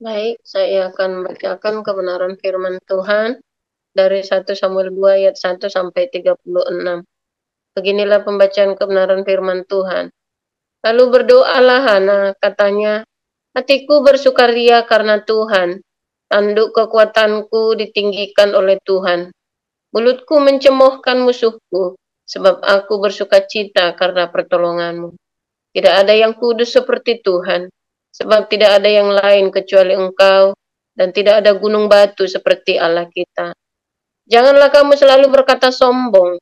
Baik, saya akan bacakan kebenaran firman Tuhan dari 1 Samuel 2 ayat 1 sampai 36. Beginilah pembacaan kebenaran firman Tuhan. Lalu berdoalah Hana, katanya, hatiku bersukaria karena Tuhan, tanduk kekuatanku ditinggikan oleh Tuhan. Mulutku mencemoohkan musuhku, sebab aku bersukacita karena pertolonganmu. Tidak ada yang kudus seperti Tuhan, sebab tidak ada yang lain kecuali Engkau, dan tidak ada gunung batu seperti Allah kita. Janganlah kamu selalu berkata sombong,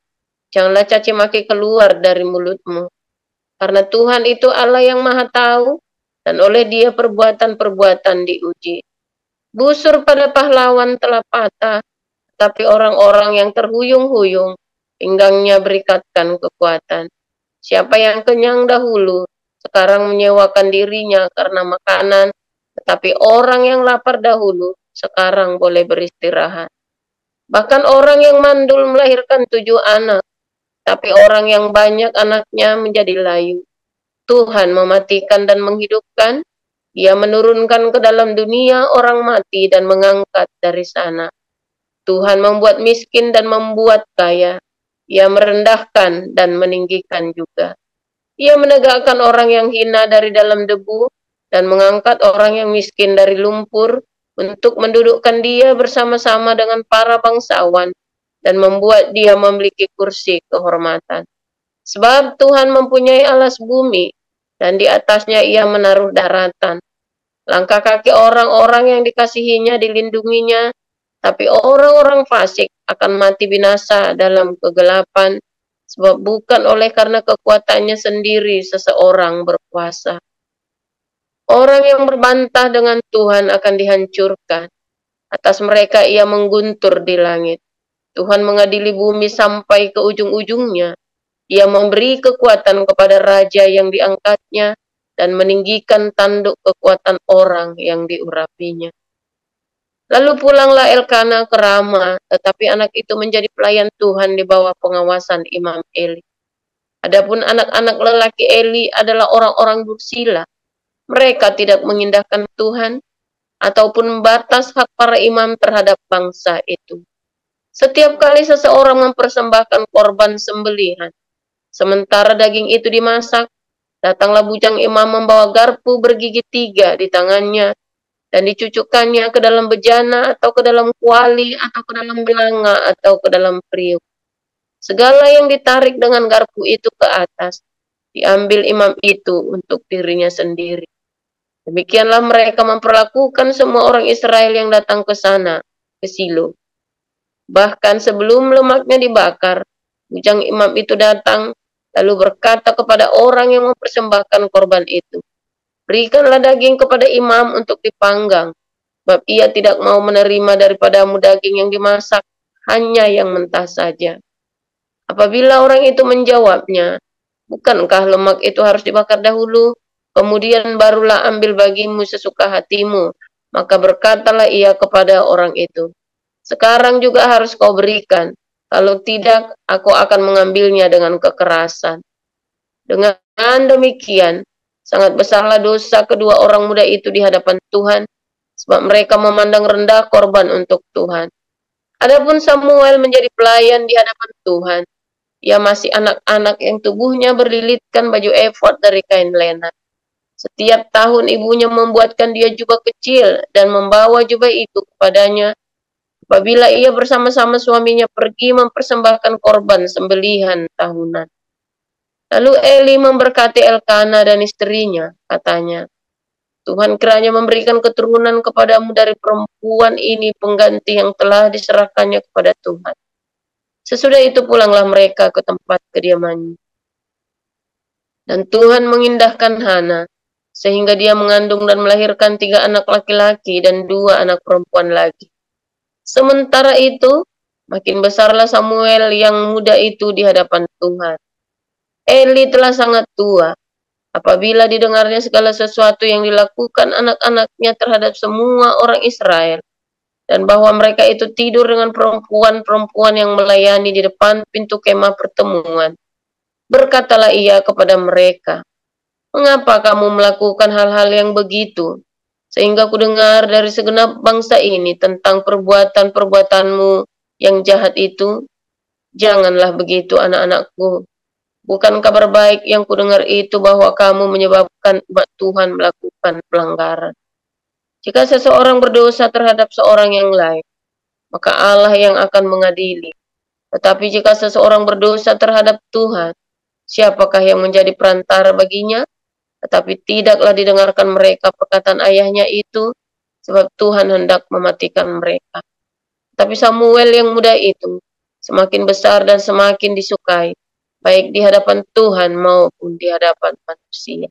janganlah caci maki keluar dari mulutmu, karena Tuhan itu Allah yang Maha Tahu, dan oleh Dia perbuatan-perbuatan diuji. Busur pada pahlawan telah patah, tapi orang-orang yang terhuyung-huyung, pinggangnya berikatkan kekuatan. Siapa yang kenyang dahulu, sekarang menyewakan dirinya karena makanan, tetapi orang yang lapar dahulu, sekarang boleh beristirahat. Bahkan orang yang mandul melahirkan 7 anak, tapi orang yang banyak anaknya menjadi layu. Tuhan mematikan dan menghidupkan, Ia menurunkan ke dalam dunia orang mati dan mengangkat dari sana. Tuhan membuat miskin dan membuat kaya, Ia merendahkan dan meninggikan juga. Ia menegakkan orang yang hina dari dalam debu dan mengangkat orang yang miskin dari lumpur untuk mendudukkan dia bersama-sama dengan para bangsawan dan membuat dia memiliki kursi kehormatan. Sebab Tuhan mempunyai alas bumi dan di atasnya Ia menaruh daratan. Langkah kaki orang-orang yang dikasihinya dilindunginya, tapi orang-orang fasik akan mati binasa dalam kegelapan, sebab bukan oleh karena kekuatannya sendiri seseorang berkuasa. Orang yang berbantah dengan Tuhan akan dihancurkan. Atas mereka Ia mengguntur di langit. Tuhan mengadili bumi sampai ke ujung-ujungnya. Ia memberi kekuatan kepada raja yang diangkatnya dan meninggikan tanduk kekuatan orang yang diurapinya. Lalu pulanglah Elkana ke Rama, tetapi anak itu menjadi pelayan Tuhan di bawah pengawasan Imam Eli. Adapun anak-anak lelaki Eli adalah orang-orang dursila. Mereka tidak mengindahkan Tuhan ataupun membatas hak para imam terhadap bangsa itu. Setiap kali seseorang mempersembahkan korban sembelihan, sementara daging itu dimasak, datanglah bujang imam membawa garpu bergigi 3 di tangannya dan dicucukkannya ke dalam bejana atau ke dalam kuali atau ke dalam belanga atau ke dalam periuk. Segala yang ditarik dengan garpu itu ke atas, diambil imam itu untuk dirinya sendiri. Demikianlah mereka memperlakukan semua orang Israel yang datang ke sana, ke Silo. Bahkan sebelum lemaknya dibakar, bujang imam itu datang, lalu berkata kepada orang yang mempersembahkan korban itu, berikanlah daging kepada imam untuk dipanggang, sebab ia tidak mau menerima daripadamu daging yang dimasak, hanya yang mentah saja. Apabila orang itu menjawabnya, bukankah lemak itu harus dibakar dahulu, kemudian barulah ambil bagimu sesuka hatimu, maka berkatalah ia kepada orang itu, sekarang juga harus kau berikan, kalau tidak aku akan mengambilnya dengan kekerasan. Dengan demikian, sangat besarlah dosa kedua orang muda itu di hadapan Tuhan, sebab mereka memandang rendah korban untuk Tuhan. Adapun Samuel menjadi pelayan di hadapan Tuhan. Ia masih anak-anak yang tubuhnya berlilitkan baju efod dari kain lena. Setiap tahun ibunya membuatkan dia jubah kecil dan membawa jubah itu kepadanya apabila ia bersama-sama suaminya pergi mempersembahkan korban sembelihan tahunan. Lalu Eli memberkati Elkana dan istrinya, katanya, Tuhan kiranya memberikan keturunan kepadamu dari perempuan ini pengganti yang telah diserahkannya kepada Tuhan. Sesudah itu pulanglah mereka ke tempat kediamannya. Dan Tuhan mengindahkan Hana, sehingga dia mengandung dan melahirkan 3 anak laki-laki dan 2 anak perempuan lagi. Sementara itu, makin besarlah Samuel yang muda itu di hadapan Tuhan. Eli telah sangat tua, apabila didengarnya segala sesuatu yang dilakukan anak-anaknya terhadap semua orang Israel, dan bahwa mereka itu tidur dengan perempuan-perempuan yang melayani di depan pintu kemah pertemuan. Berkatalah ia kepada mereka, mengapa kamu melakukan hal-hal yang begitu? sehingga kudengar dari segenap bangsa ini tentang perbuatan-perbuatanmu yang jahat itu. Janganlah begitu, anak-anakku. Bukan kabar baik yang kudengar itu bahwa kamu menyebabkan umat Tuhan melakukan pelanggaran. Jika seseorang berdosa terhadap seorang yang lain, maka Allah yang akan mengadili. Tetapi jika seseorang berdosa terhadap Tuhan, siapakah yang menjadi perantara baginya? Tetapi tidaklah didengarkan mereka perkataan ayahnya itu, sebab Tuhan hendak mematikan mereka. Tapi Samuel yang muda itu semakin besar dan semakin disukai, baik di hadapan Tuhan maupun di hadapan manusia.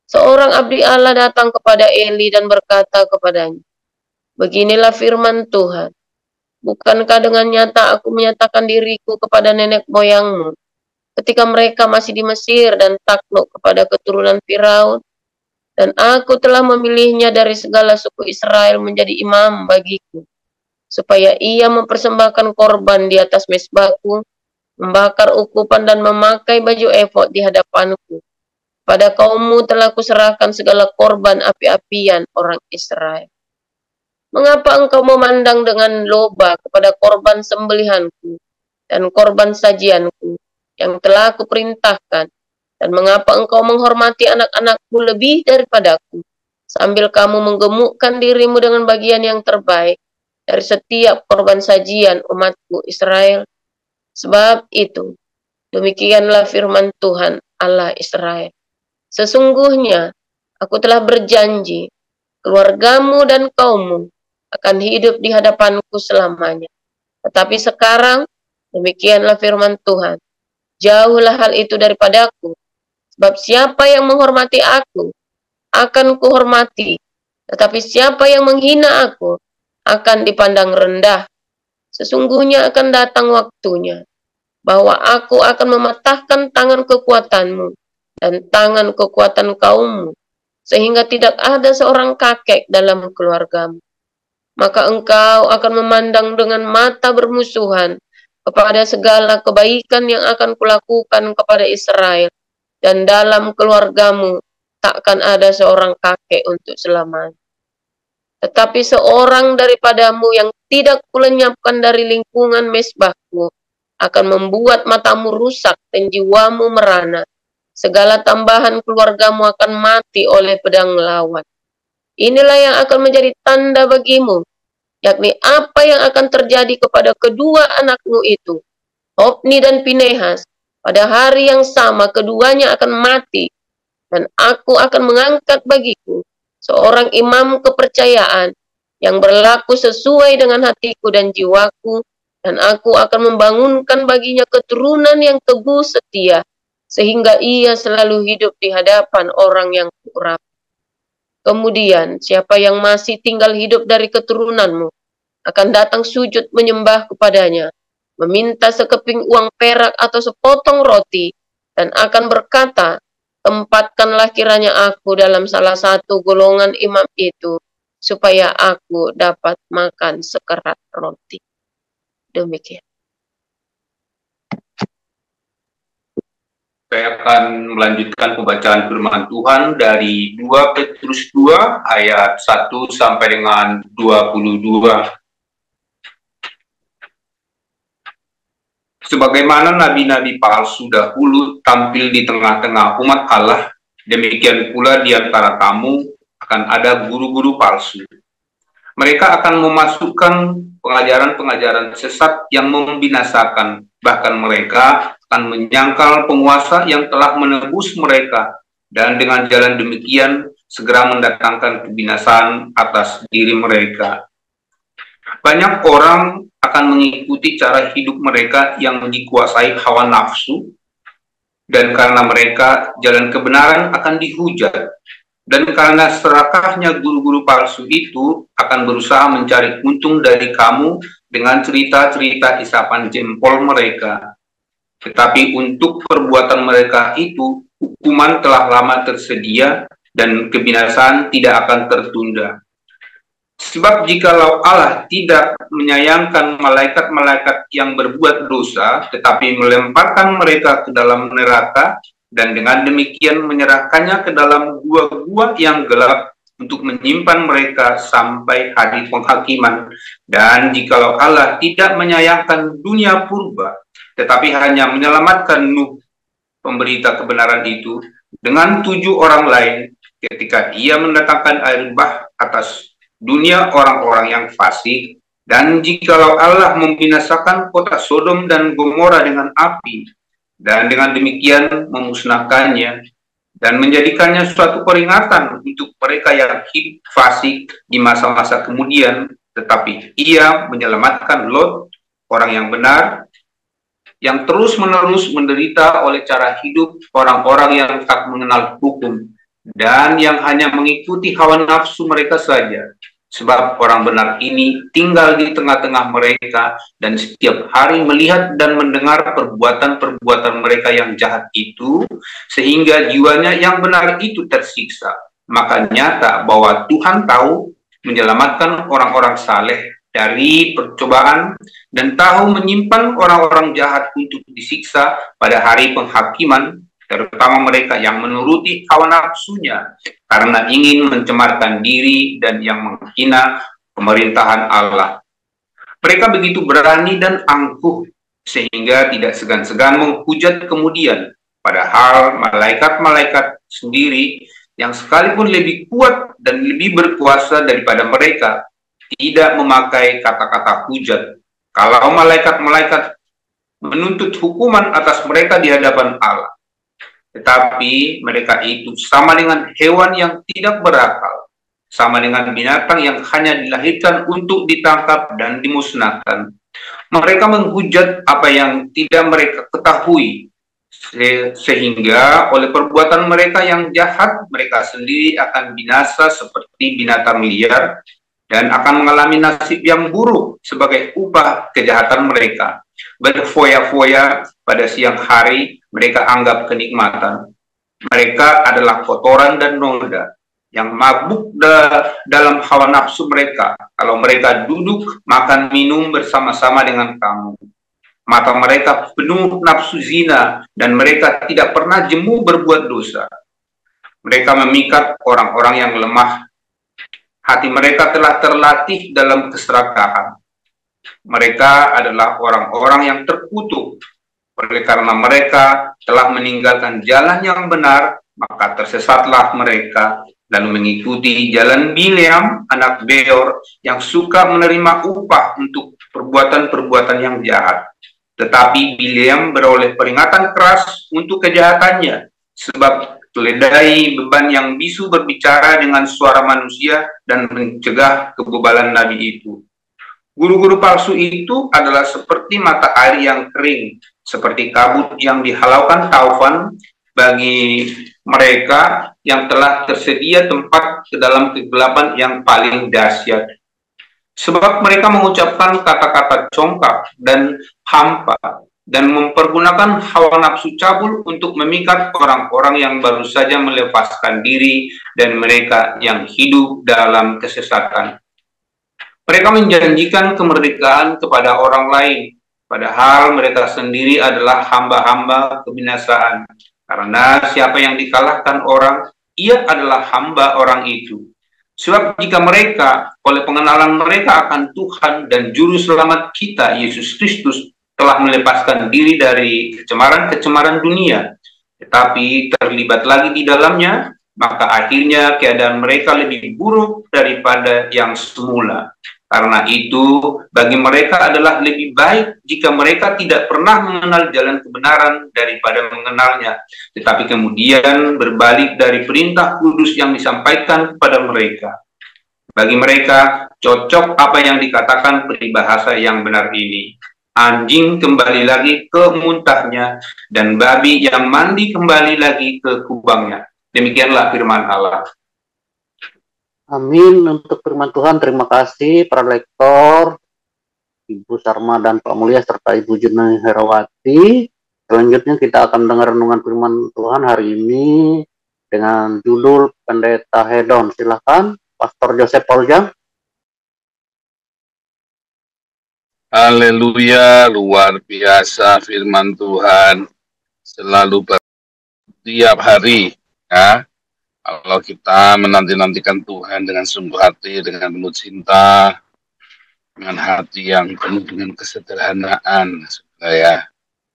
Seorang abdi Allah datang kepada Eli dan berkata kepadanya, "Beginilah firman Tuhan, bukankah dengan nyata aku menyatakan diriku kepada nenek moyangmu, ketika mereka masih di Mesir dan takluk kepada keturunan Firaun, dan aku telah memilihnya dari segala suku Israel menjadi imam bagiku, supaya ia mempersembahkan korban di atas mezbahku, membakar ukupan dan memakai baju efod di hadapanku. Pada kaummu telah kuserahkan segala korban api-apian orang Israel. Mengapa engkau memandang dengan loba kepada korban sembelihanku dan korban sajianku yang telah kuperintahkan, dan mengapa engkau menghormati anak-anakku lebih daripadaku, sambil kamu menggemukkan dirimu dengan bagian yang terbaik dari setiap korban sajian umatku Israel? Sebab itu, demikianlah firman Tuhan Allah Israel. Sesungguhnya aku telah berjanji, keluargamu dan kaummu akan hidup di hadapanku selamanya. Tetapi sekarang, demikianlah firman Tuhan, jauhlah hal itu daripadaku, sebab siapa yang menghormati aku, akan kuhormati, tetapi siapa yang menghina aku, akan dipandang rendah. Sesungguhnya akan datang waktunya, bahwa aku akan mematahkan tangan kekuatanmu, dan tangan kekuatan kaummu, sehingga tidak ada seorang kakek dalam keluargamu. Maka engkau akan memandang dengan mata bermusuhan kepada segala kebaikan yang akan kulakukan kepada Israel, dan dalam keluargamu takkan ada seorang kakek untuk selamanya. Tetapi seorang daripadamu yang tidak kulenyapkan dari lingkungan mezbahku akan membuat matamu rusak dan jiwamu merana. Segala tambahan keluargamu akan mati oleh pedang lawan. Inilah yang akan menjadi tanda bagimu, yakni apa yang akan terjadi kepada kedua anakmu itu, Hofni dan Pinehas. Pada hari yang sama keduanya akan mati, dan aku akan mengangkat bagiku seorang imam kepercayaan yang berlaku sesuai dengan hatiku dan jiwaku, dan aku akan membangunkan baginya keturunan yang teguh setia, sehingga ia selalu hidup di hadapan orang yang kurap. Kemudian siapa yang masih tinggal hidup dari keturunanmu akan datang sujud menyembah kepadanya, meminta sekeping uang perak atau sepotong roti, dan akan berkata, tempatkanlah kiranya aku dalam salah satu golongan imam itu, supaya aku dapat makan sekerat roti. Demikian. Saya akan melanjutkan pembacaan firman Tuhan dari 2 Petrus 2 ayat 1 sampai dengan 22. Sebagaimana nabi-nabi palsu dahulu tampil di tengah-tengah umat Allah, demikian pula di antara kamu akan ada guru-guru palsu. Mereka akan memasukkan pengajaran-pengajaran sesat yang membinasakan, bahkan mereka akan menyangkal penguasa yang telah menebus mereka, dan dengan jalan demikian segera mendatangkan kebinasaan atas diri mereka. Banyak orang akan mengikuti cara hidup mereka yang dikuasai hawa nafsu, dan karena mereka jalan kebenaran akan dihujat. Dan karena serakahnya guru-guru palsu itu akan berusaha mencari untung dari kamu dengan cerita-cerita isapan jempol mereka. Tetapi untuk perbuatan mereka itu, hukuman telah lama tersedia dan kebinasaan tidak akan tertunda. Sebab jikalau Allah tidak menyayangkan malaikat-malaikat yang berbuat dosa, tetapi melemparkan mereka ke dalam neraka, dan dengan demikian menyerahkannya ke dalam gua-gua yang gelap, untuk menyimpan mereka sampai hari penghakiman. Dan jikalau Allah tidak menyayangkan dunia purba, tetapi hanya menyelamatkan Nuh, pemberita kebenaran itu, dengan 7 orang lain, ketika ia mendatangkan air bah atas dunia orang-orang yang fasik, dan jikalau Allah membinasakan kota Sodom dan Gomora dengan api, dan dengan demikian memusnahkannya, dan menjadikannya suatu peringatan untuk mereka yang hidup fasik di masa-masa kemudian, tetapi ia menyelamatkan Lot, orang yang benar, yang terus-menerus menderita oleh cara hidup orang-orang yang tak mengenal hukum, dan yang hanya mengikuti hawa nafsu mereka saja. Sebab orang benar ini tinggal di tengah-tengah mereka dan setiap hari melihat dan mendengar perbuatan-perbuatan mereka yang jahat itu, sehingga jiwanya yang benar itu tersiksa. Maka nyata bahwa Tuhan tahu menyelamatkan orang-orang saleh dari percobaan dan tahu menyimpan orang-orang jahat untuk disiksa pada hari penghakiman, terutama mereka yang menuruti hawa nafsunya karena ingin mencemarkan diri dan yang menghina pemerintahan Allah. Mereka begitu berani dan angkuh sehingga tidak segan-segan menghujat kemudian, padahal malaikat-malaikat sendiri yang sekalipun lebih kuat dan lebih berkuasa daripada mereka tidak memakai kata-kata hujat. Kalau malaikat-malaikat menuntut hukuman atas mereka di hadapan Allah, tetapi mereka itu sama dengan hewan yang tidak berakal, sama dengan binatang yang hanya dilahirkan untuk ditangkap dan dimusnahkan. Mereka menghujat apa yang tidak mereka ketahui, sehingga oleh perbuatan mereka yang jahat, mereka sendiri akan binasa seperti binatang liar dan akan mengalami nasib yang buruk sebagai upah kejahatan mereka. Berfoya-foya pada siang hari mereka anggap kenikmatan. Mereka adalah kotoran dan noda yang mabuk dalam hawa nafsu mereka. Kalau mereka duduk makan minum bersama-sama dengan kamu, mata mereka penuh nafsu zina dan mereka tidak pernah jemu berbuat dosa. Mereka memikat orang-orang yang lemah. Hati mereka telah terlatih dalam keserakahan. Mereka adalah orang-orang yang terkutuk. Oleh karena mereka telah meninggalkan jalan yang benar, maka tersesatlah mereka, lalu mengikuti jalan Bileam, anak Beor, yang suka menerima upah untuk perbuatan-perbuatan yang jahat. Tetapi Bileam beroleh peringatan keras untuk kejahatannya, sebab keledai beban yang bisu berbicara dengan suara manusia dan mencegah kebebalan nabi itu. Guru-guru palsu itu adalah seperti mata air yang kering, seperti kabut yang dihalaukan taufan bagi mereka yang telah tersedia tempat ke dalam kegelapan yang paling dahsyat. Sebab mereka mengucapkan kata-kata congkak dan hampa dan mempergunakan hawa nafsu cabul untuk memikat orang-orang yang baru saja melepaskan diri dan mereka yang hidup dalam kesesatan. Mereka menjanjikan kemerdekaan kepada orang lain, padahal mereka sendiri adalah hamba-hamba kebinasaan. Karena siapa yang dikalahkan orang, ia adalah hamba orang itu. Sebab jika mereka, oleh pengenalan mereka akan Tuhan dan Juru Selamat kita, Yesus Kristus, telah melepaskan diri dari kecemaran-kecemaran dunia, tetapi terlibat lagi di dalamnya, maka akhirnya keadaan mereka lebih buruk daripada yang semula. Karena itu, bagi mereka adalah lebih baik jika mereka tidak pernah mengenal jalan kebenaran daripada mengenalnya, tetapi kemudian berbalik dari perintah kudus yang disampaikan kepada mereka. Bagi mereka, cocok apa yang dikatakan peribahasa yang benar ini. Anjing kembali lagi ke muntahnya, dan babi yang mandi kembali lagi ke kubangnya. Demikianlah firman Allah. Amin untuk firman Tuhan. Terima kasih para lektor, Ibu Sarma dan Pak Mulia, serta Ibu Juna Herawati. Selanjutnya kita akan dengar renungan firman Tuhan hari ini dengan judul Pendeta Hedon. Silakan, Pastor Joseph Poljang. Haleluya, luar biasa firman Tuhan selalu setiap hari, ya. Kalau kita menanti-nantikan Tuhan dengan sungguh hati, dengan penuh cinta, dengan hati yang penuh dengan kesederhanaan, ya.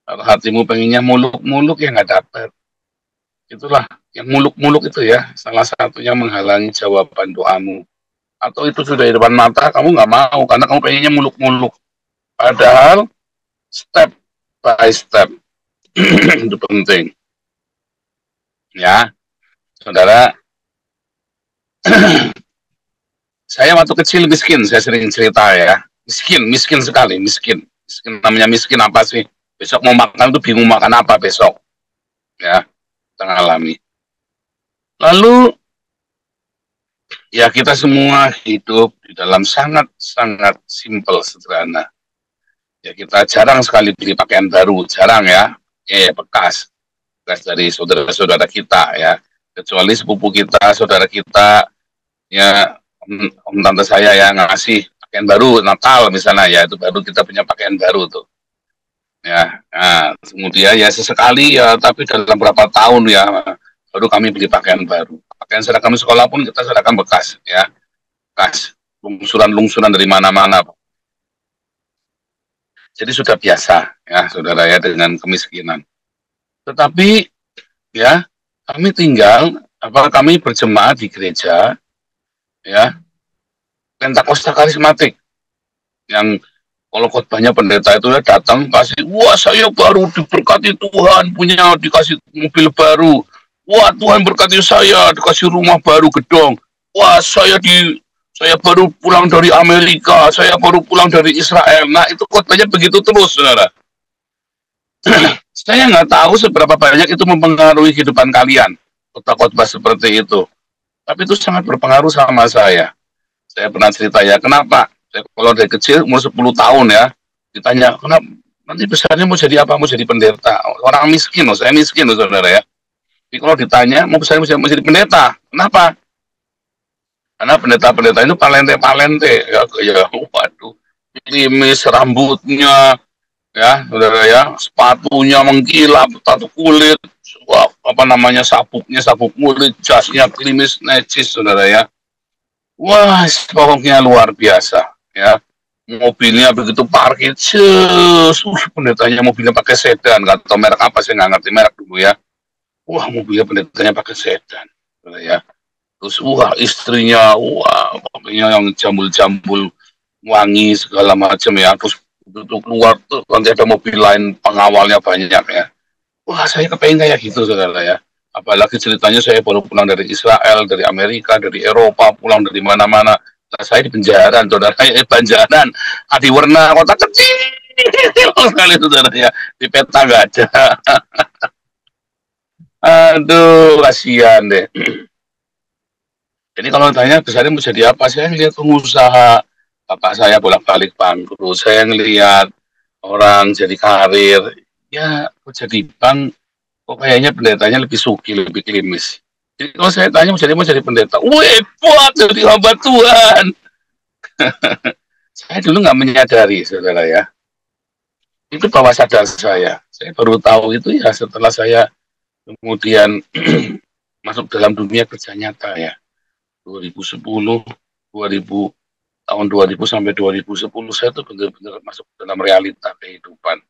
Kalau hatimu pengennya muluk-muluk ya nggak dapat. Itulah yang muluk-muluk itu ya, salah satunya menghalangi jawaban doamu. Atau itu sudah di depan mata, kamu nggak mau karena kamu pengennya muluk-muluk. Padahal step by step itu penting. Ya, saudara, saya waktu kecil miskin, saya sering cerita ya. Miskin sekali, miskin. Namanya miskin apa sih? Besok mau makan tuh bingung makan apa besok. Ya, kita ngalami. Lalu, ya kita semua hidup di dalam sangat-sangat simpel, sederhana. Ya kita jarang sekali beli pakaian baru, jarang ya. Ya bekas dari saudara-saudara kita ya. Kecuali sepupu kita, saudara kita, ya om tante saya yang ngasih pakaian baru Natal misalnya, ya itu baru kita punya pakaian baru tuh ya. Nah, kemudian ya sesekali ya, tapi dalam berapa tahun ya baru kami beli pakaian baru. Pakaian seragam sekolah pun kita seragam bekas ya, bekas lungsuran dari mana-mana. Jadi sudah biasa ya saudara ya dengan kemiskinan. Tetapi ya kami berjemaat di gereja ya Pentakosta karismatik yang kalau khotbahnya pendeta itu ya datang pasti, wah saya baru diberkati Tuhan, punya dikasih mobil baru, wah Tuhan berkati saya dikasih rumah baru gedong, wah saya baru pulang dari Amerika, saya baru pulang dari Israel. Nah itu khotbahnya begitu terus saudara. Saya nggak tahu seberapa banyak itu mempengaruhi kehidupan kalian khotbah-khotbah seperti itu, tapi itu sangat berpengaruh sama saya. Saya pernah cerita ya, kenapa? Saya kalau dari kecil, umur 10 tahun ya, ditanya, kenapa nanti besarnya mau jadi apa? Mau jadi pendeta. Orang miskin loh, saya miskin loh saudara ya. Jadi kalau ditanya, mau besarnya mau jadi pendeta. Kenapa? Karena pendeta-pendeta itu palente-palente. Ya, waduh. Limis rambutnya, ya saudara ya, sepatunya mengkilap, tato kulit, sabuknya, sabuk kulit, jasnya klimis, necis saudara ya. Wah, pokoknya luar biasa ya. Mobilnya begitu parkir, pendetanya mobilnya pakai sedan, nggak tahu merek apa, saya nggak ngerti merek dulu ya. Wah, mobilnya pendetanya pakai sedan, ya. Terus istrinya, pokoknya yang jambul-jambul, wangi segala macam ya. Terus itu keluar tuh nanti ada mobil lain pengawalnya banyak ya. Wah, saya kepengen kayak gitu saudara ya. Apalagi ceritanya saya baru pulang dari Israel, dari Amerika, dari Eropa, pulang dari mana-mana. Nah, saya di penjara, saudara, penjara, di warna kota kecil sekali saudara ya. Di peta nggak ada. Aduh, kasihan deh. Jadi kalau tanya besarnya mau jadi apa, saya ngelihat pengusaha. Bapak saya bolak-balik bangkrut. Saya ngelihat orang jadi karir. Ya, jadi bank. Kok kayaknya pendetanya lebih suki, lebih klimis. Jadi kalau saya tanya mau jadi pendeta, buat jadi hamba Tuhan. Saya dulu nggak menyadari, saudara ya. Itu bawah sadar saya. Saya baru tahu itu ya setelah saya kemudian masuk dalam dunia kerja nyata ya. 2010, 2000, tahun 2000 sampai 2010 saya tuh benar-benar masuk dalam realita kehidupan.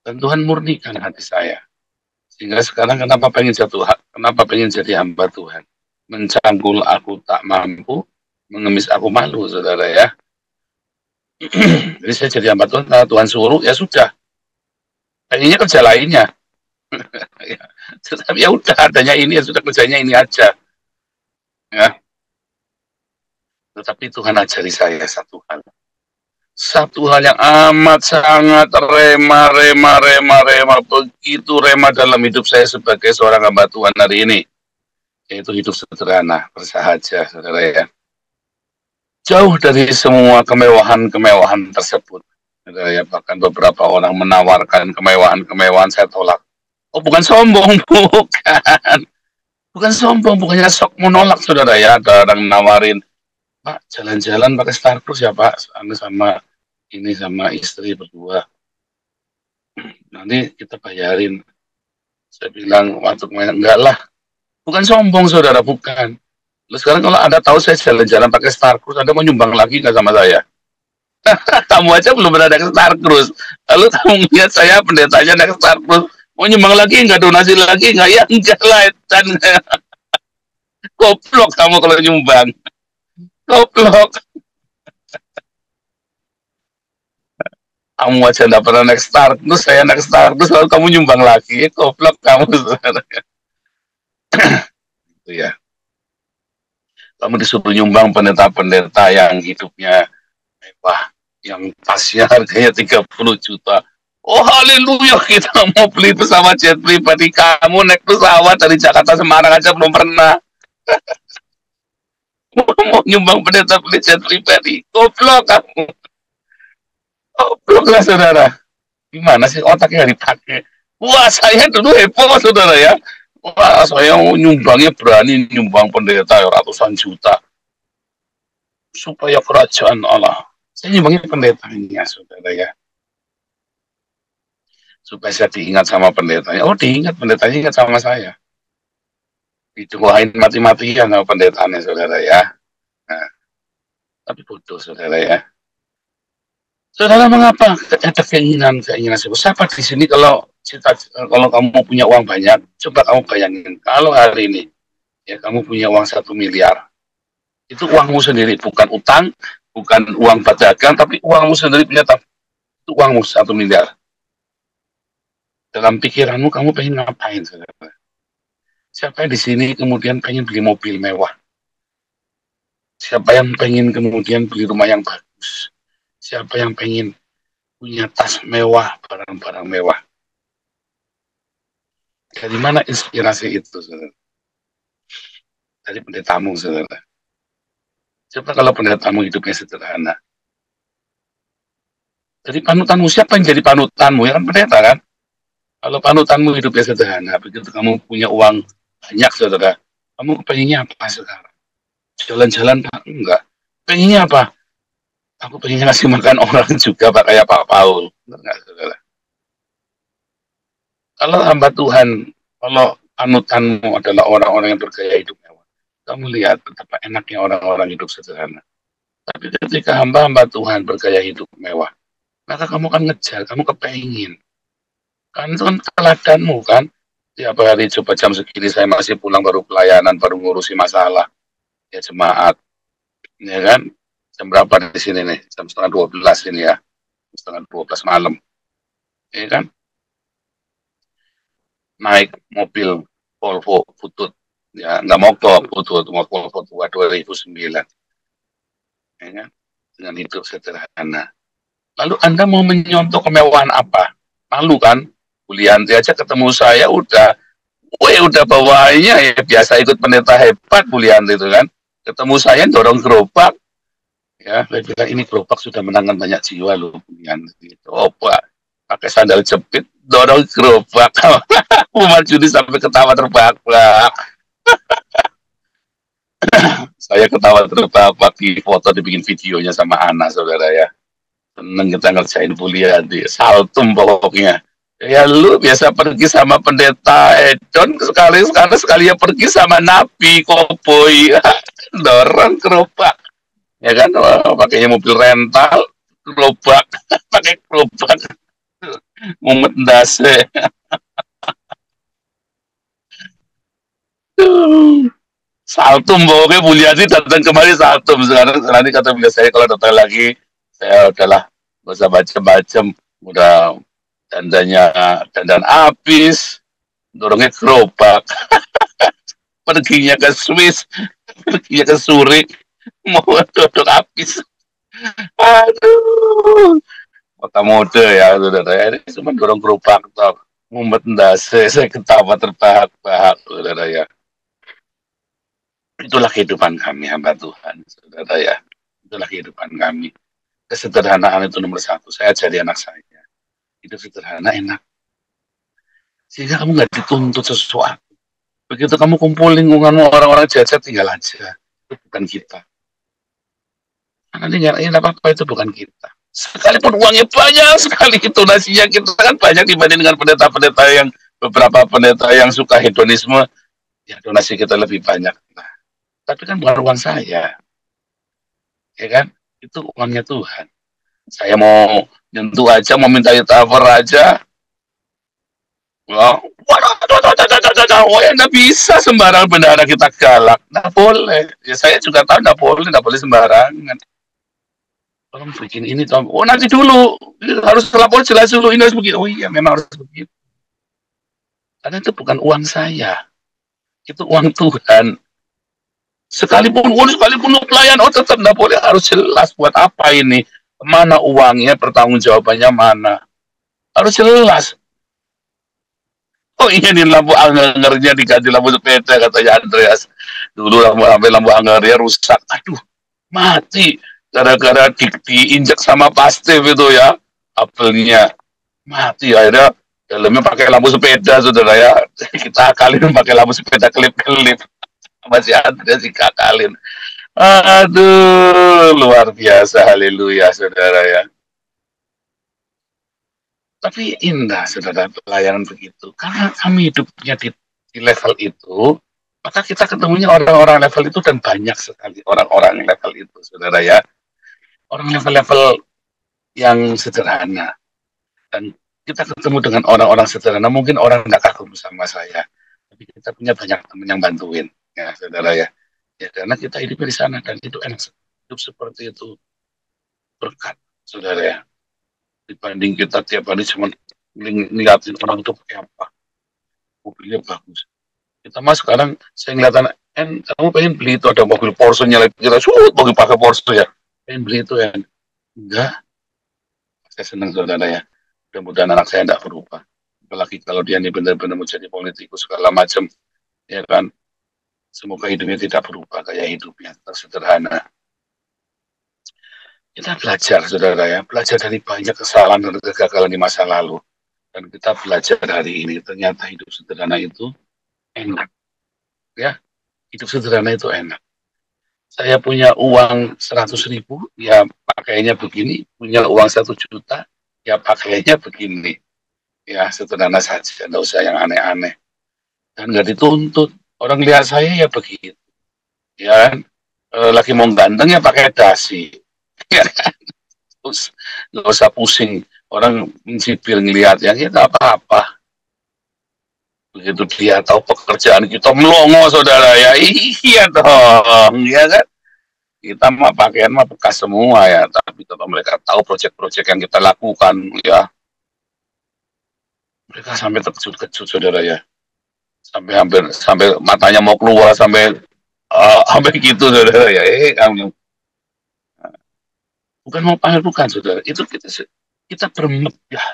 Dan Tuhan murnikan hati saya. Sehingga sekarang kenapa pengen jadi hamba Tuhan? Mencangkul aku tak mampu, mengemis aku malu, saudara ya. Jadi saya jadi hamba Tuhan, nah, Tuhan suruh, ya sudah. Pengennya kerja lainnya. Tetapi ya udah, adanya ini, ya sudah kerjanya ini aja. Ya. Tetapi Tuhan ajari saya satu hal. Satu hal yang amat sangat remah, begitu remah dalam hidup saya sebagai seorang hamba Tuhan hari ini. Yaitu hidup sederhana, bersahaja, saudara ya. Jauh dari semua kemewahan-kemewahan tersebut. Saudara ya, bahkan beberapa orang menawarkan kemewahan-kemewahan, saya tolak. Oh, bukan sombong, bukan. Bukan sombong, bukannya sok menolak, saudara ya. Ada orang nawarin, Pak, jalan-jalan pakai Star Cruise ya, Pak. Sama istri berdua. Nanti kita bayarin. Saya bilang, waktu kemarin, enggak lah. Bukan sombong, saudara, bukan. Lalu sekarang kalau Anda tahu saya jalan-jalan pakai Star Cruise, Anda mau nyumbang lagi nggak sama saya? Kamu aja belum pernah naik Star Cruise. Lalu kamu lihat saya pendetanya naik Star Cruise, mau nyumbang lagi nggak, donasi lagi nggak? Ya enggak lah, dan goblok kamu kalau nyumbang. Goblok. Kamu aja nggak pernah naik Star Cruise, saya naik Star Cruise, lalu kamu nyumbang lagi. Goblok kamu, saudara. Itu ya. Kamu disuruh nyumbang pendeta-pendeta yang hidupnya mewah, yang tasnya harganya 30 juta. Oh haleluya, kita mau beli pesawat jet pribadi. Kamu naik pesawat dari Jakarta Semarang aja belum pernah. Mau nyumbang pendeta beli jet pribadi. Goblok kamu. Goblok lah, saudara. Gimana sih otaknya dipakai? Wah, saya dulu heboh, saudara ya. Wah, saya nyumbangnya berani nyumbang pendeta ratusan juta. Supaya kerajaan Allah. Saya nyumbangnya pendetanya, saudara ya. Supaya saya diingat sama pendetanya. Oh, diingat, pendetanya ingat sama saya. Didoain mati-matian sama pendetanya, saudara ya. Nah, tapi bodoh, saudara ya. Saudara, mengapa ada keinginan siapa di sini kalau kamu punya uang banyak, coba kamu bayangin kalau hari ini ya kamu punya uang 1 miliar, itu uangmu sendiri, bukan utang, bukan uang buat dagang, tapi uangmu sendiri punya itu uangmu 1 miliar. Dalam pikiranmu kamu pengen ngapain, saudara? Siapa yang di sini kemudian pengen beli mobil mewah? Siapa yang pengen kemudian beli rumah yang bagus? Siapa yang pengen punya tas mewah, barang-barang mewah? Dari mana inspirasi itu, saudara? Dari pendetamu, saudara. Coba kalau pendetamu hidupnya sederhana. Dari panutanmu, siapa yang jadi panutanmu? Ya kan pendeta kan? Kalau panutanmu hidupnya sederhana, begitu kamu punya uang banyak, saudara, kamu pengennya apa sekarang? Jalan-jalan, Pak? Enggak. Pengennya apa? Aku pengennya ngasih makan orang juga, Pak, kayak Pak Paul. Benar nggak, saudara? Kalau hamba Tuhan, kalau panutanmu adalah orang-orang yang bergaya hidup mewah, kamu lihat betapa enaknya orang-orang hidup sederhana. Tapi ketika hamba-hamba Tuhan bergaya hidup mewah, maka kamu kan ngejar, kamu kepengin. Kan itu kan teladanmu kan. Tiap hari coba jam segini saya masih pulang baru pelayanan, baru ngurusi masalah. Ya jemaat. Ya kan? Jam berapa di sini nih? Jam 11:30 ini ya. 11:30 malam. Ya kan? Naik mobil Volvo butut. Ya, nggak mogok, butut. Volvo tua 2009. Ya kan? Dengan hidup sederhana. Lalu Anda mau menyontoh kemewahan apa? Malu kan? Bulianti aja ketemu saya udah bawaannya ya biasa ikut pendeta hebat Bulianti itu kan. Ketemu saya dorong gerobak. Ya, saya bilang ini gerobak sudah menangkan banyak jiwa loh Bulianti. Coba pakai sandal jepit dorong gerobak. Umat Judi sampai ketawa terbahak-bahak. Saya ketawa terbahak-bahak di foto dibikin videonya sama Ana, saudara ya. Seneng kita ngerjain Bulianti. Saltum pokoknya. Ya lu biasa pergi sama pendeta Edon, sekali ya pergi sama Nabi Koboi. Dorong gerobak. Ya kan, pakainya mobil rental, gerobak, pakai gerobak. Mumet ndase. Saltum pokoknya Bulianti datang kemari saltum. Sekarang nanti kata beliau saya kalau datang lagi, saya udahlah gak usah macam-macam, udah dandan habis, dorongnya gerobak. Perginya ke Swiss, perginya ke Zurich, mau dodok habis. Aduh, kota mode ya, saudara. Ini cuma dorong gerobak, mumet ndase, saya ketawa terbahak-bahak, saudara ya. Itulah kehidupan kami, hamba Tuhan, saudara ya. Itulah kehidupan kami. Kesederhanaan itu nomor 1. Saya jadi anak saya. Hidup sederhana enak. Sehingga kamu nggak dituntut sesuatu. Begitu kamu kumpul lingkunganmu orang-orang jahat, tinggal aja. Itu bukan kita. Nanti nggak apa-apa, itu bukan kita. Sekalipun uangnya banyak sekali, itu nasinya kita kan banyak dibanding dengan pendeta-pendeta yang beberapa pendeta yang suka hedonisme. ya donasi kita lebih banyak. Nah, tapi kan bukan uang saya, ya kan? Itu uangnya Tuhan. Saya mau nyentuh aja, mau minta cover aja, wah, ya nggak bisa sembarang bendahara kita galak, nggak boleh. Ya saya juga tahu nggak boleh sembarangan. Tolong bikin ini, tolong. Oh nanti dulu, harus lapor jelas dulu, ini harus begitu. Oh iya, memang harus begitu. Karena itu bukan uang saya, itu uang Tuhan. Sekalipun pelayan, oh tetap nggak boleh, harus jelas buat apa ini, mana uangnya, pertanggungjawabannya mana, harus jelas. Oh iya nih lampu anggernya diganti lampu sepeda katanya Andreas. Dulu lampu anggernya rusak. Aduh, mati. Gara-gara diinjak sama pastif itu ya. Apelnya mati. Akhirnya dalamnya pakai lampu sepeda saudara ya. Kita akalin pakai lampu sepeda kelip-kelip. Masih Andreas dikakalin. Aduh, luar biasa. Haleluya saudara ya. Tapi indah saudara pelayanan begitu, karena kami hidupnya di level itu, maka kita ketemunya orang-orang level itu, dan banyak sekali orang-orang level itu saudara ya, orang level-level yang sederhana, dan kita ketemu dengan orang-orang sederhana, mungkin orang nggak kagum sama saya, tapi kita punya banyak teman yang bantuin ya saudara ya, ya karena kita hidup di sana, dan itu enak, hidup seperti itu berkat saudara ya, dibanding kita tiap hari cuma ngeliatin orang itu pakai apa, mobilnya bagus. Kita mah sekarang saya ngeliatan, kamu pengen beli itu, ada mobil Porsche nyala kita, mobil pakai Porsche ya, pengen beli itu ya, enggak, saya senang saudara ya, mudah-mudahan anak saya tidak berubah, apalagi kalau dia ini benar-benar mau jadi politikus segala macam, ya kan, semoga hidupnya tidak berubah, kayak hidupnya tersederhana. Kita belajar saudara ya, belajar dari banyak kesalahan dan kegagalan di masa lalu, dan kita belajar hari ini, ternyata hidup sederhana itu enak ya, hidup sederhana itu enak. Saya punya uang 100.000, ya pakainya begini, punya uang 1 juta, ya pakainya begini, ya sederhana saja, nggak usah yang aneh-aneh, dan nggak dituntut, orang lihat saya ya begitu, ya lagi mau ganteng ya pakai dasi, ya terus nggak usah pusing, orang mencibir ngelihat ya nggak apa-apa. Begitu dia tahu pekerjaan kita melongo saudara ya, iya dong ya kan, kita mah pakaian mah bekas semua ya, tapi kalau mereka tahu proyek-proyek yang kita lakukan ya, mereka sampai terkejut-kejut saudara ya, sampai matanya mau keluar, sampai gitu saudara ya, kamu bukan mau pamer, bukan saudara, itu kita bermegah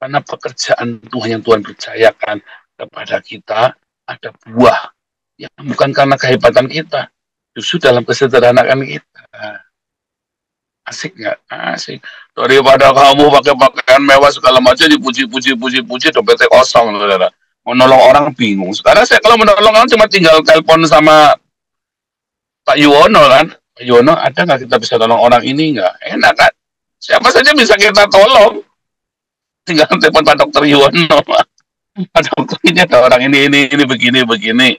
karena pekerjaan Tuhan yang Tuhan percayakan kepada kita, ada buah yang bukan karena kehebatan kita, justru dalam kesederhanaan kita. Asik nggak? Asik. Daripada kamu pakai pakaian mewah segala macam, dipuji, dompetnya kosong, saudara. Mau nolong orang bingung. Sekarang saya kalau menolong orang cuma tinggal telepon sama Pak Yuwono kan. Pak Yuwono, ada nggak kita bisa tolong orang ini nggak? Enak kan? Siapa saja bisa kita tolong. Tinggal telepon Pak Dokter Yuwono. Pak Dokter, ini ada orang ini begini.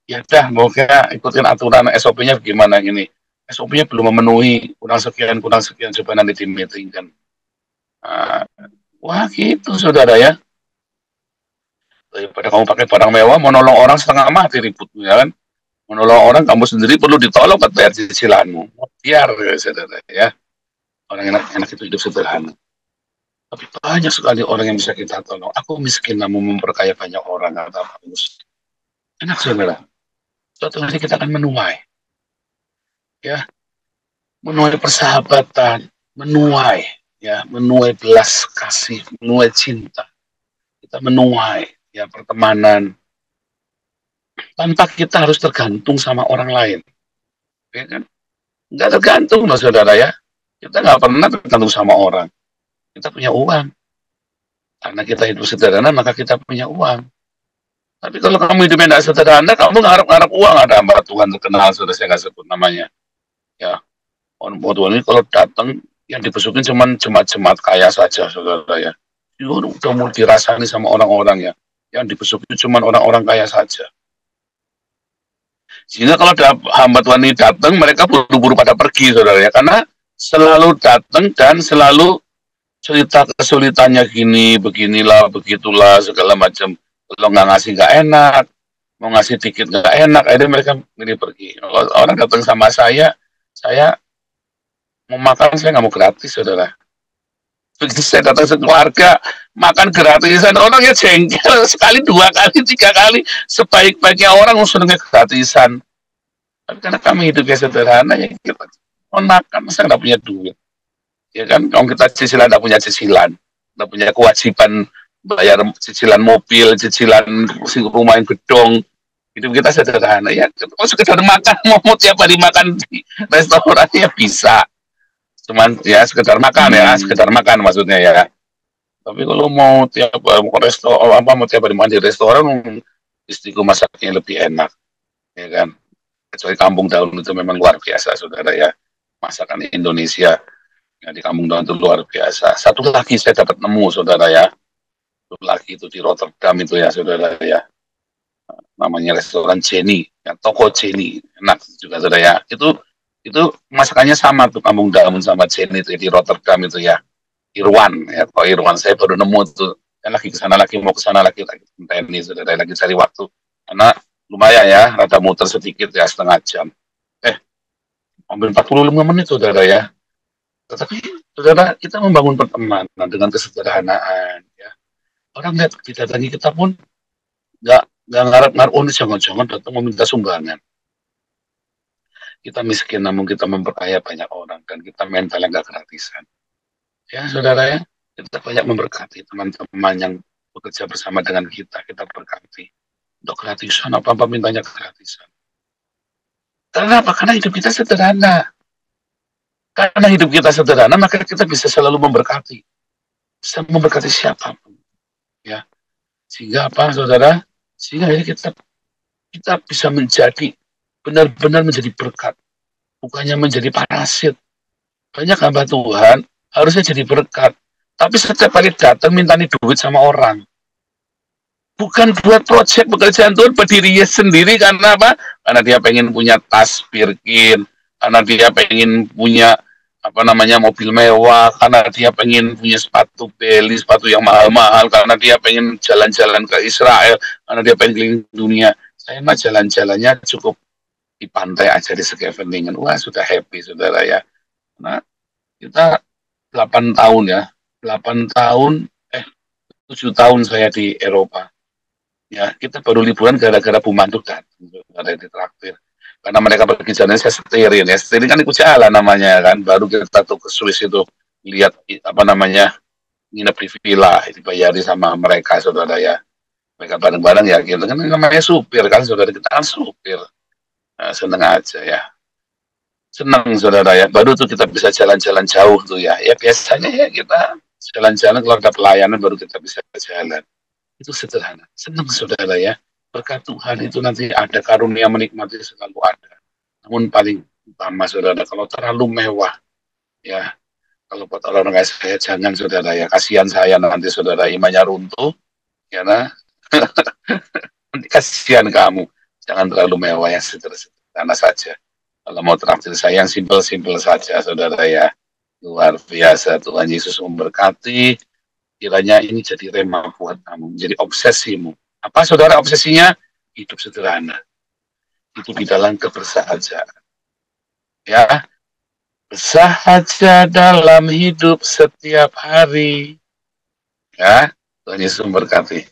Ya udah, moga ikutin aturan SOP-nya gimana ini. SOP-nya belum memenuhi, kurang sekian, coba nanti dimeetingkan. Wah gitu saudara ya. Daripada kamu pakai barang mewah, mau nolong orang setengah mati ributnya kan. Menolong orang, kamu sendiri perlu ditolong buat bayar cicilanmu. Biar saudara ya. Orang enak itu hidup sederhana. Tapi banyak sekali orang yang bisa kita tolong. Aku miskin namun memperkaya banyak orang, kata Paulus. Enak saudara. Suatu hari kita akan menuai. Ya, menuai persahabatan, menuai belas kasih, menuai cinta. Kita menuai ya pertemanan, tanpa kita harus tergantung sama orang lain, ya kan? Nggak tergantung loh saudara ya, kita nggak pernah tergantung sama orang. Kita punya uang, karena kita hidup sederhana maka kita punya uang. Tapi kalau kamu hidupnya tidak sederhana, kamu ngarep-ngarep uang, ada hamba Tuhan terkenal, sudah saya nggak sebut namanya. Ya, orang Tuhan ini kalau datang yang dibesukin cuma jemaat-jemaat kaya saja, saudara ya. Udah mau dirasani sama orang-orang ya. Yang dibesukin cuma orang-orang kaya saja. Sehingga kalau ada hamba Tuhan ini datang, mereka buru-buru pada pergi, saudara ya, karena selalu datang dan selalu cerita kesulitannya gini, beginilah, begitulah, segala macam. Kalau nggak ngasih nggak enak, mau ngasih dikit nggak enak, akhirnya mereka milih pergi. Kalau orang datang sama saya mau makan, saya nggak mau gratis, saudara. Begitu saya datang sekeluarga, makan gratisan, orangnya jengkel, sekali, dua kali, tiga kali, sebaik-baiknya orang senangnya gratisan. Tapi karena kami hidupnya sederhana, ya kita mau makan, masa nggak punya duit. Ya kan, kalau kita cicilan nggak punya cicilan, nggak punya kewajiban bayar cicilan mobil, cicilan rumah yang gedong, hidup kita sederhana. Ya, kalau sekedar makan, mau tiap hari makan di restoran ya bisa. Cuman ya sekedar makan ya, sekedar makan maksudnya ya. Tapi kalau mau tiap mau tiap hari makan di restoran, istriku masaknya lebih enak, ya kan. Kecuali kampung dahulu itu memang luar biasa, saudara ya. Masakan Indonesia ya, di kampung dahulu itu luar biasa. Satu lagi saya dapat nemu, saudara ya. Satu lagi itu di Rotterdam itu ya, saudara ya. Namanya restoran Jenny, ya, toko Jenny, enak juga, saudara ya. Itu masakannya sama tuh, kampung dahulu sama Jenny itu di Rotterdam itu ya. Irwan ya, kalau Irwan saya baru nemu tuh, saya lagi ke sana lagi, mau ke sana lagi ini, saudara, lagi cari waktu karena lumayan ya, rada muter sedikit ya, setengah jam, ambil 45 menit, saudara ya. Tetapi saudara, kita membangun pertemanan dengan kesederhanaan ya, orang lihat kita tadi, kita pun nggak ngarep-ngarep, oh jangan-jangan datang meminta sumbangan. Kita miskin namun kita memperkaya banyak orang, dan kita mental yang nggak gratisan. Ya, saudara ya, kita banyak memberkati teman-teman yang bekerja bersama dengan kita berkati. Untuk gratisan, apa-apa mintanya gratisan. Karena apa? Karena hidup kita sederhana. Karena hidup kita sederhana, maka kita bisa selalu memberkati. Bisa memberkati siapapun. Ya. Sehingga apa, saudara? Sehingga kita bisa menjadi, benar-benar menjadi berkat. Bukannya menjadi parasit. Banyak hamba Tuhan harusnya jadi berkat, tapi setiap kali datang minta duit sama orang, bukan buat proyek pekerjaan Tuhan, berdirinya sendiri. Karena apa? Karena dia pengen punya tas Birkin, karena dia pengen punya mobil mewah, karena dia pengen punya sepatu beli, sepatu yang mahal-mahal, karena dia pengen jalan-jalan ke Israel, karena dia pengen keliling dunia. Saya mah jalan-jalannya cukup di pantai aja di Scheveningen, wah sudah happy, saudara ya. Nah, kita 8 tahun ya, 8 tahun, 7 tahun saya di Eropa. Ya, kita baru liburan gara-gara Bu Mantuk datang, ada di traktir. Karena mereka pergi jalan, saya setirin ya. Setirin kan ikut jalan namanya kan. Baru kita tuh ke Swiss itu, lihat nginep di villa, dibayari sama mereka, saudara ya. Mereka bareng-bareng ya, gitu kan, namanya supir kan, saudara, kita kan supir. Nah, seneng aja ya. Senang, saudara ya, baru tuh kita bisa jalan-jalan jauh tuh ya. Ya biasanya ya kita jalan-jalan kalau ada pelayanan baru kita bisa jalan. Itu sederhana. Senang, saudara ya. Berkat Tuhan itu nanti ada karunia, menikmati selalu ada. Namun paling utama, saudara, kalau terlalu mewah ya, kalau buat orang kayak saya jangan, saudara ya. Kasihan saya nanti, saudara, imannya runtuh ya, nah. Nanti kasihan kamu. Jangan terlalu mewah, yang sederhana saja. Kalau mau traktir saya yang simpel-simpel saja, saudara ya. Luar biasa, Tuhan Yesus memberkati. Kiranya ini jadi rema buat kamu, menjadi obsesimu. Apa, saudara, obsesinya? Hidup sederhana. Itu di dalam kebersahajaan. Ya, bersahaja dalam hidup setiap hari. Ya, Tuhan Yesus memberkati.